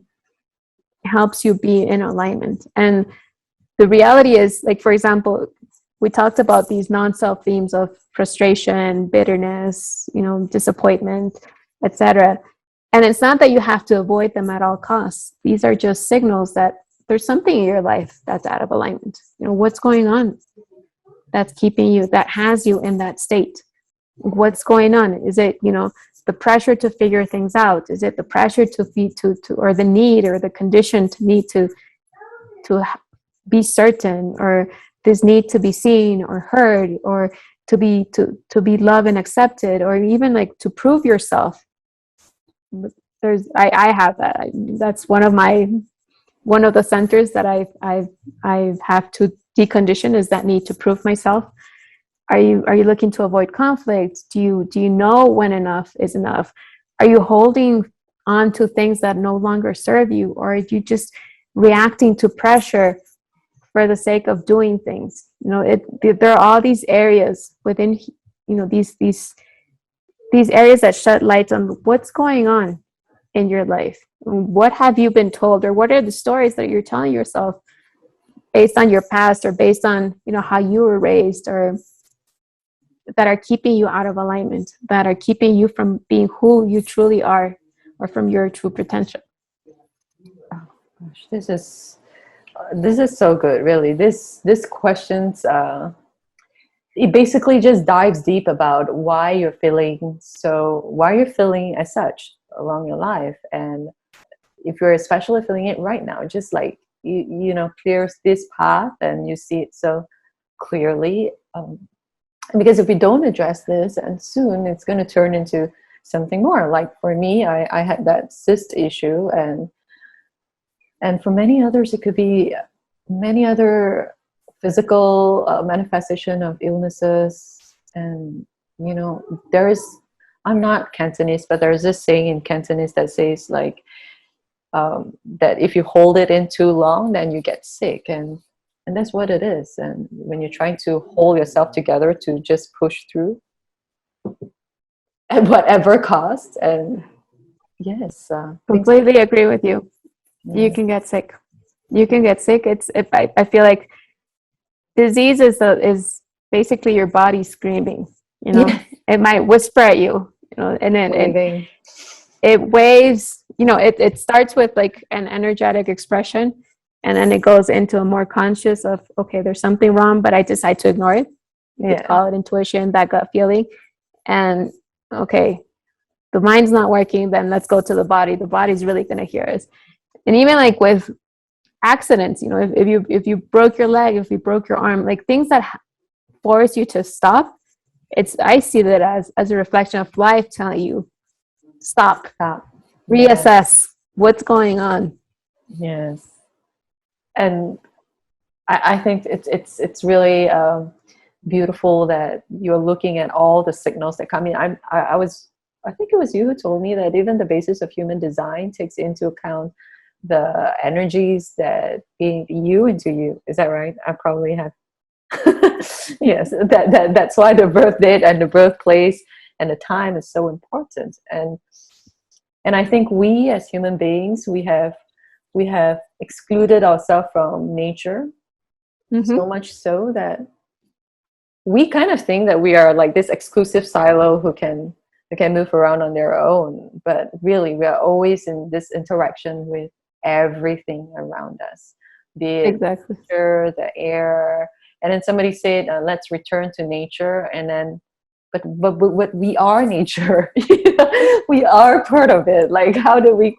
helps you be in alignment. And the reality is, like, for example, we talked about these non-self themes of frustration, bitterness, disappointment, etc. And it's not that you have to avoid them at all costs. These are just signals that there's something in your life that's out of alignment. What's going on that's keeping you, that has you in that state? What's going on? Is it, the pressure to figure things out? Is it the pressure to or the need or the condition to need to be certain, or this need to be seen or heard, or to be loved and accepted, or even like to prove yourself? I have that. That's one of the centers that I have to decondition, is that need to prove myself. Are you looking to avoid conflict? Do you know when enough is enough? Are you holding on to things that no longer serve you, or are you just reacting to pressure for the sake of doing things? There are all these areas within, these areas that shed light on what's going on. in your life? What have you been told, or what are the stories that you're telling yourself based on your past, or based on, you know, how you were raised, or that are keeping you out of alignment, that are keeping you from being who you truly are, or from your true potential? Gosh, this is so good, really. This questions it basically just dives deep about why you're feeling as such along your life, and if you're especially feeling it right now, just like you know, clears this path and you see it so clearly. Because if we don't address this, and soon it's going to turn into something more. Like for me, I had that cyst issue, and for many others, it could be many other physical manifestation of illnesses. And you know, I'm not Cantonese, but there's this saying in Cantonese that says like that if you hold it in too long, then you get sick, and that's what it is. And when you're trying to hold yourself together to just push through at whatever cost, and yes, Completely agree with you. You yeah. can get sick. You can get sick. I feel like disease is basically your body screaming. You know, Yeah, it might whisper at you. You know, and then waving. it waves. You know, it starts with like an energetic expression, and then it goes into a more conscious of, okay, there's something wrong, but I decide to ignore it. You could Yeah, call it intuition, that gut feeling, and okay, the mind's not working. Then let's go to the body. The body's really going to hear us. And even like with accidents, you know, if you broke your leg, if you broke your arm, like things that force you to stop, I see that as a reflection of life telling you, stop, stop. Yeah, reassess what's going on. yes. And I think it's really beautiful that you're looking at all the signals that come in. I think it was you who told me that even the basis of human design takes into account the energies that being you into you. Is that right? I probably have. Yes, that's why the birth date and the birthplace and the time is so important. And I think we as human beings, we have excluded ourselves from nature, Mm-hmm. so much so that we kind of think that we are like this exclusive silo who can move around on their own. But really, we are always in this interaction with everything around us, be it Exactly. nature, the air. And then somebody said, let's return to nature. And then, but we are nature. You know, we are part of it. Like, how do we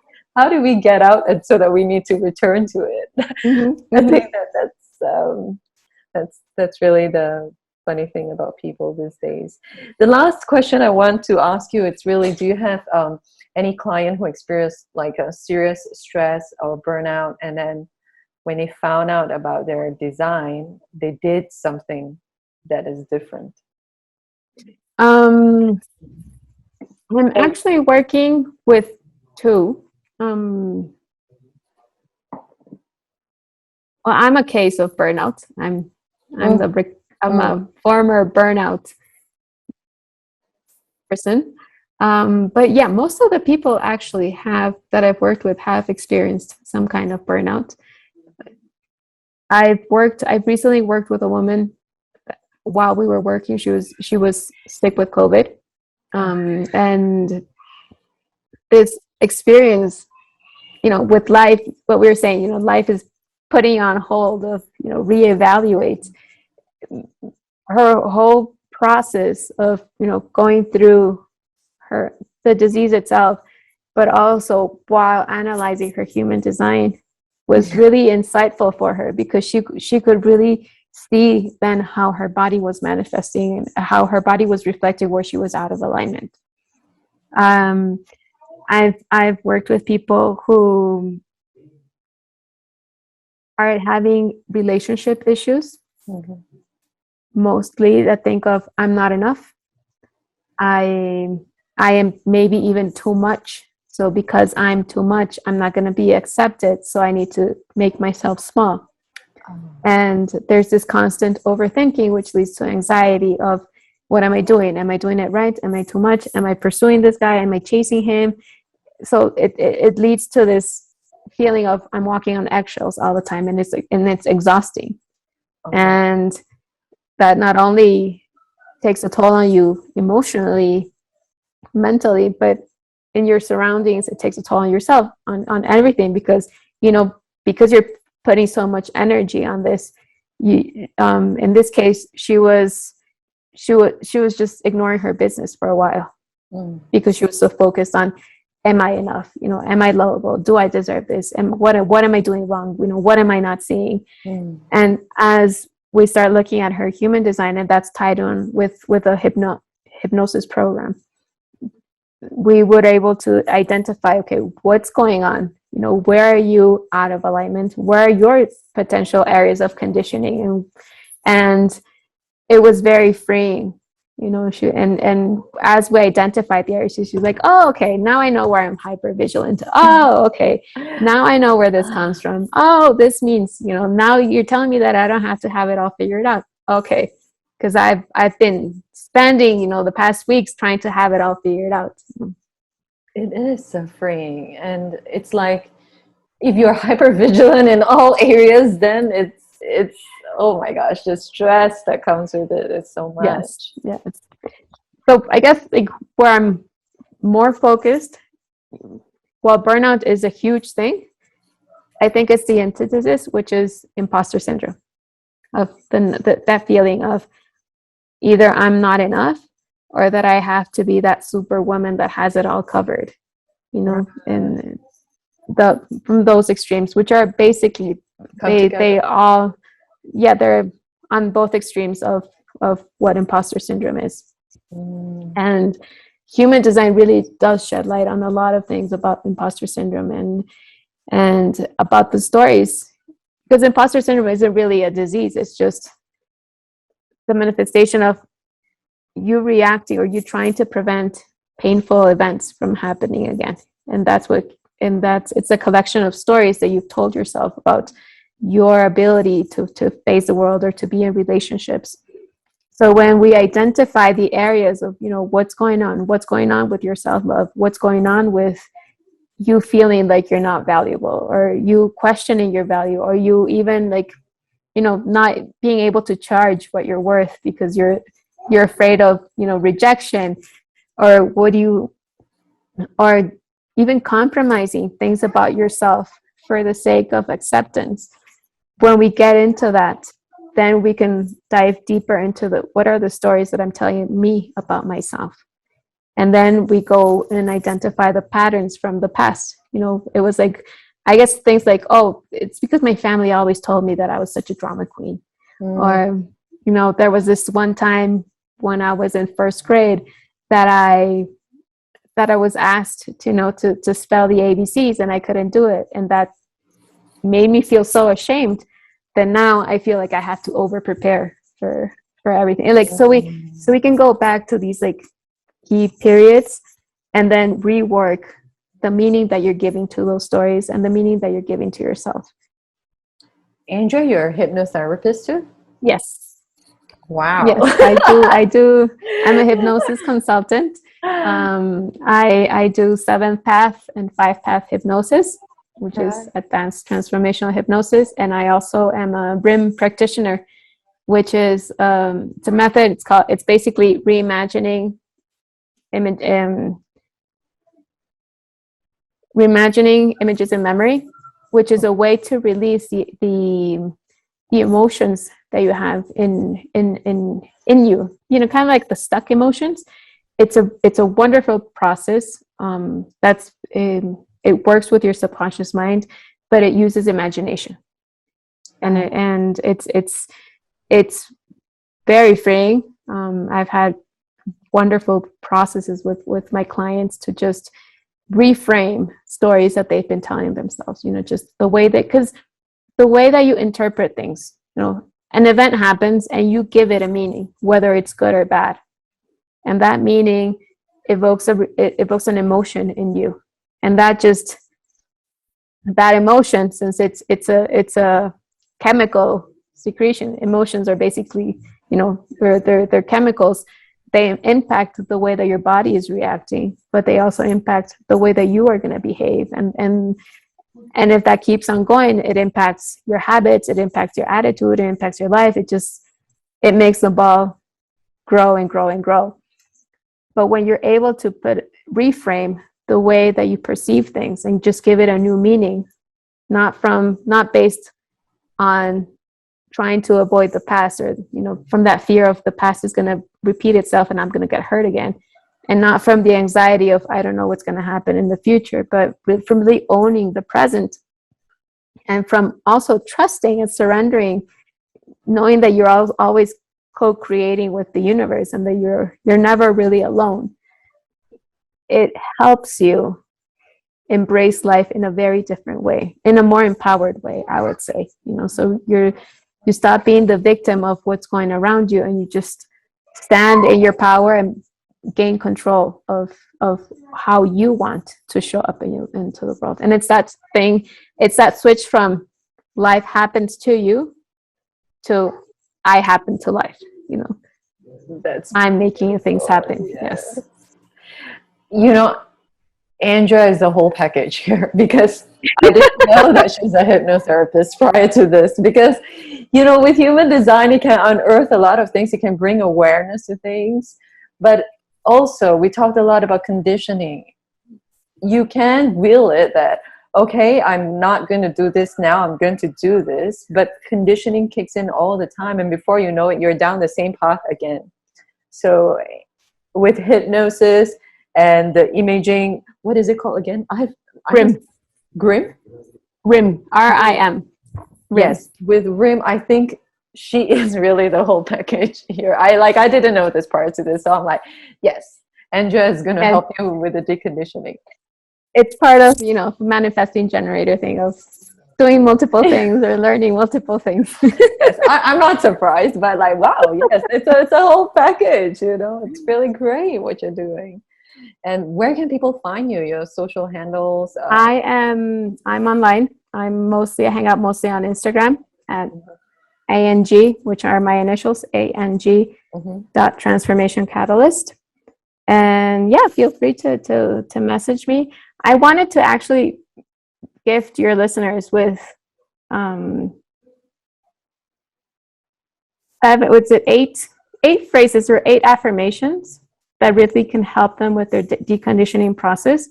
get out, and so that we need to return to it? Mm-hmm. I Mm-hmm. think that's really the funny thing about people these days. The last question I want to ask you, it's really, do you have any client who experienced like a serious stress or burnout, and then when they found out about their design, they did something that is different? I'm And actually working with two. Um, well, I'm a case of burnout. I'm mm, the I'm mm, a former burnout person. But yeah, most of the people actually have that I've worked with have experienced some kind of burnout. I've recently worked with a woman. While we were working, she was sick with COVID, and this experience, you know, with life, what we were saying, you know, life is putting on hold of, you know, reevaluate her whole process of, you know, going through the disease itself, but also while analyzing her human design was really insightful for her, because she could really see then how her body was manifesting and how her body was reflecting where she was out of alignment. Um, I've worked with people who are having relationship issues, mhm. mostly that think of, I'm not enough. I I am maybe even too much. So because I'm too much, I'm not going to be accepted. So I need to make myself small. Oh, And there's this constant overthinking, which leads to anxiety of, what am I doing? Am I doing it right? Am I too much? Am I pursuing this guy? Am I chasing him? so it leads to this feeling of I'm walking on eggshells all the time, and it's exhausting. Okay. And that not only takes a toll on you emotionally, mentally, but in your surroundings, it takes a toll on yourself, on everything, because because you're putting so much energy on this. In this case, she was just ignoring her business for a while, because she was so focused on, am I enough? Am I lovable? Do I deserve this? And what am I doing wrong? What am I not seeing? And as we start looking at her human design, and that's tied on with a hypnosis program, we were able to identify, okay, what's going on? Where are you out of alignment? Where are your potential areas of conditioning? And it was very freeing. And as we identified the areas, she's like, oh, okay, now I know where I'm hyper vigilant. Oh, okay, now I know where this comes from. Oh, this means, now you're telling me that I don't have to have it all figured out. Okay, because I've been spending, the past weeks trying to have it all figured out. It is so freeing. And it's like, if you're hyper vigilant in all areas, then it's oh my gosh, the stress that comes with it is so much. Yes. So I guess where I'm more focused, while burnout is a huge thing, I think it's the antithesis, which is imposter syndrome, of that feeling of either I'm not enough, or that I have to be that superwoman that has it all covered, and from those extremes, which are basically they all, they're on both extremes of what imposter syndrome is. And human design really does shed light on a lot of things about imposter syndrome, and about the stories, because imposter syndrome isn't really a disease. It's just the manifestation of you reacting, or you trying to prevent painful events from happening again. And it's a collection of stories that you've told yourself about your ability to face the world, or to be in relationships. So when we identify the areas of, what's going on with your self-love, what's going on with you feeling like you're not valuable, or you questioning your value, or you even not being able to charge what you're worth because you're afraid of, rejection, or or even compromising things about yourself for the sake of acceptance. When we get into that, then we can dive deeper into what are the stories that I'm telling me about myself. And then we go and identify the patterns from the past. It was like, I guess things like, oh, it's because my family always told me that I was such a drama queen. Or, there was this one time when I was in first grade that I was asked to spell the ABCs, and I couldn't do it. And that made me feel so ashamed that now I feel like I have to over prepare for everything. And so we can go back to these key periods, and then rework the meaning that you're giving to those stories, and the meaning that you're giving to yourself. Andrea, you're a hypnotherapist too? Yes. Wow. Yes, I do. I'm a hypnosis consultant. I do 7th path and 5th path hypnosis, which is advanced transformational hypnosis. And I also am a RIM practitioner, which is it's a method. It's basically reimagining images in memory, which is a way to release the emotions that you have in you. Kind of like the stuck emotions. It's a wonderful process. It works with your subconscious mind, but it uses imagination, and it's very freeing. I've had wonderful processes with my clients to just reframe stories that they've been telling themselves. Just the way that you interpret things. An event happens and you give it a meaning, whether it's good or bad, and that meaning evokes an emotion in you. And that emotion, since it's a chemical secretion, emotions are basically they're chemicals they impact the way that your body is reacting, but they also impact the way that you are going to behave. And if that keeps on going, it impacts your habits, it impacts your attitude, it impacts your life. It makes the ball grow and grow and grow. But when you're able to reframe the way that you perceive things and just give it a new meaning, not based on trying to avoid the past, or from that fear of the past is going to repeat itself and I'm going to get hurt again, and not from the anxiety of I don't know what's going to happen in the future, but from really owning the present, and from also trusting and surrendering, knowing that you're always co-creating with the universe and that you're never really alone. It helps you embrace life in a very different way, in a more empowered way, I would say. So you stop being the victim of what's going around you, and you just stand in your power and gain control of how you want to show up into the world. And it's that switch from life happens to you to I happen to life. I'm making things happen. Yes. Andrea is the whole package here, because I didn't know that she's a hypnotherapist prior to this, because with human design, it can unearth a lot of things. It can bring awareness to things, but also we talked a lot about conditioning. You can will it that, okay, I'm not going to do this now, I'm going to do this, but conditioning kicks in all the time, and before you know it, you're down the same path again. So with hypnosis and the imaging, what is it called again? Grim. RIM. RIM. Yes, with RIM, I think she is really the whole package here. I didn't know this prior to this, so I'm like, yes, Andrea is going to help you with the deconditioning. It's part of manifesting generator thing of doing multiple things or learning multiple things. Yes, I'm not surprised, but wow, yes, it's a whole package. It's really great what you're doing. And where can people find you? Your social handles? I'm online. I hang out mostly on Instagram at ANG, which are my initials, ANG .transformation catalyst. And yeah, feel free to message me. I wanted to actually gift your listeners with eight phrases or 8 affirmations that really can help them with their deconditioning process.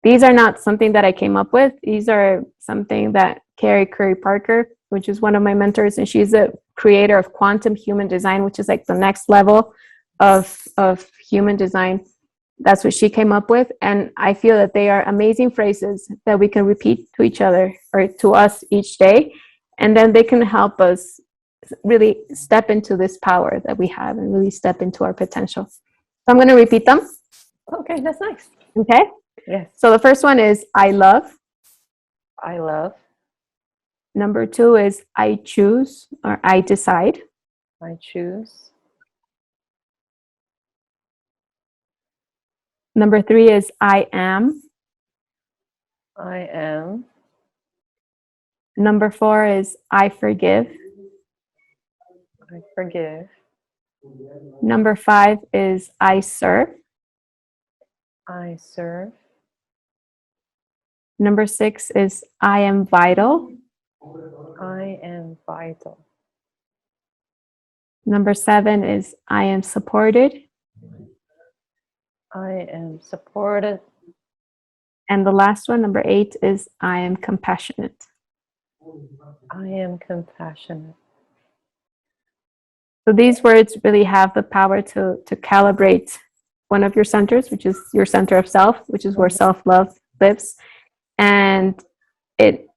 These are not something that I came up with. These are something that Carrie Curry Parker, which is one of my mentors, and she's a creator of quantum human design, which is like the next level of human design. That's what she came up with. And I feel that they are amazing phrases that we can repeat to each other or to us each day. And then they can help us really step into this power that we have and really step into our potential. So I'm going to repeat them. Okay, that's nice. Okay. Yes. So the first one is I love. I love. Number 2 is I choose or I decide. I choose. Number 3 is I am. I am. Number 4 is I forgive. I forgive. Number 5 is I serve. I serve. Number 6 is I am vital. I am vital. Number 7 is I am supported. I am supported. And the last one, number 8, is I am compassionate. I am compassionate. So these words really have the power to calibrate one of your centers, which is your center of self, which is where self-love lives. And it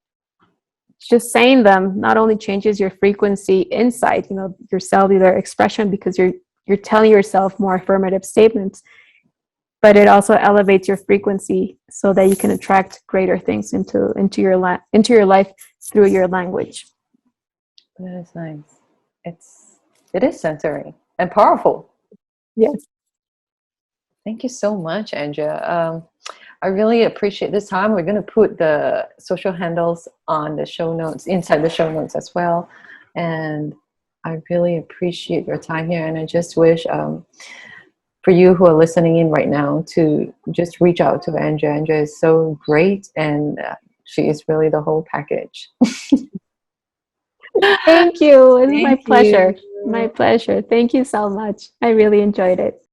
just saying them not only changes your frequency inside, your cellular expression, because you're telling yourself more affirmative statements, but it also elevates your frequency so that you can attract greater things into your life through your language. That is nice. It is centering and powerful. Yes. Thank you so much, Andrea. I really appreciate this time. We're going to put the social handles on the show notes, inside the show notes as well. And I really appreciate your time here. And I just wish for you who are listening in right now to just reach out to Andrea. Andrea is so great, and she is really the whole package. Thank you. It's my Thank pleasure. you. My pleasure. Thank you so much. I really enjoyed it.